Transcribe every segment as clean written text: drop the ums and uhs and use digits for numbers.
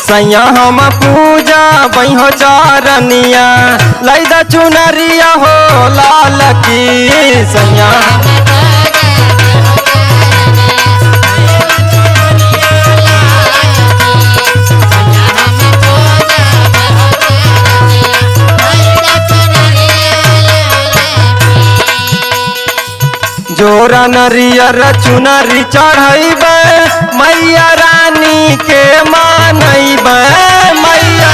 सैया हम पूजा बहो चारनिया लैदा चुनरिया हो लाल की सैया जोरा नरियर चुनरी चढ़ैबे मैया रानी के मानैबे मैया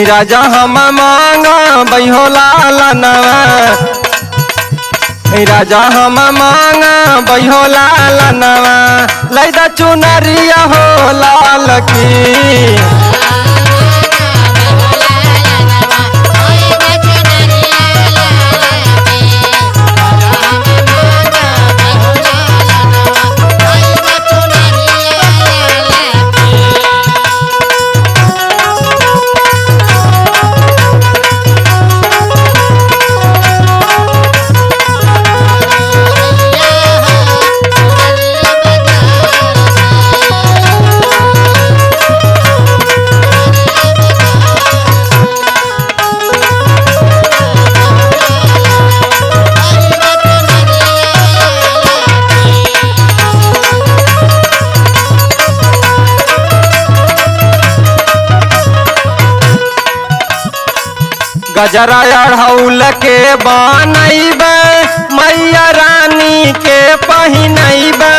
राजा हम मांगा बहो लालनवा राजा हम मांगा बहो लालनवा लैदा चुनरिया हो लाल की गजरा अढ़ौल के बनैबे मैया रानी के पहिनैबे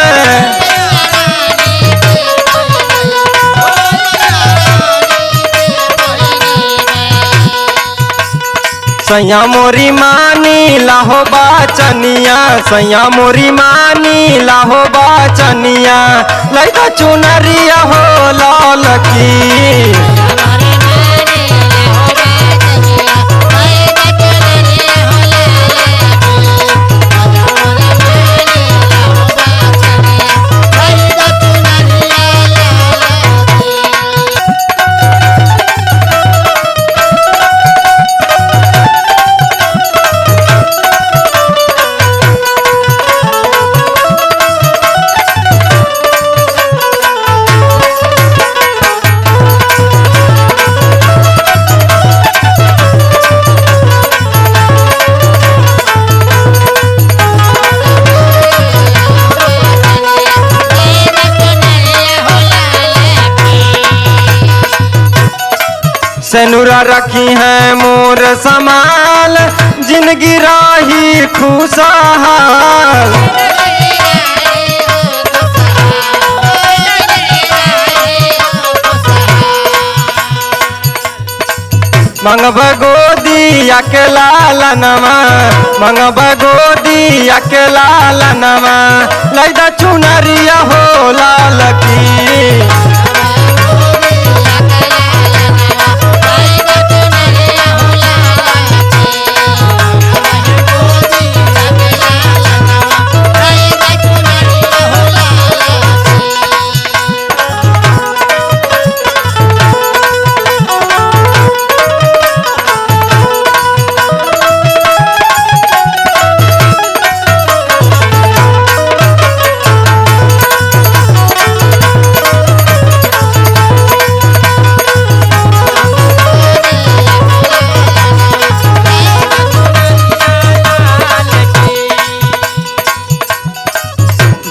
सैया मोरी मानी लाहो बाचनिया सैया मोरी मानी लाहो बाचनिया लैदा चुनरिया हो लाल की सेनुरा रखी है मोर समाल जिंदगी राही खुशहाल मंगब गोदिया के लालनमा मंगब गोदिया के लालनमा लैदा चुनरिया हो लाल की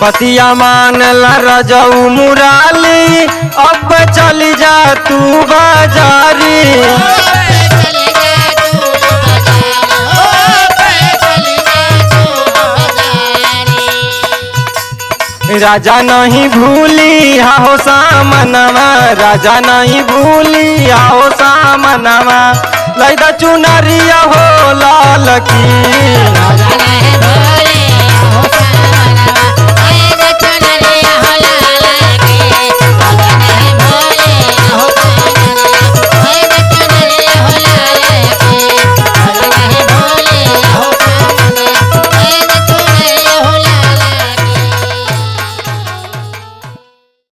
बतिया मान रजऊ मुराली अब चली जा तू बाजारी राजा नहीं भूली हो सामनवा राजा नहीं भूली हो सामनवा लैदा चुनरिया हो लाल की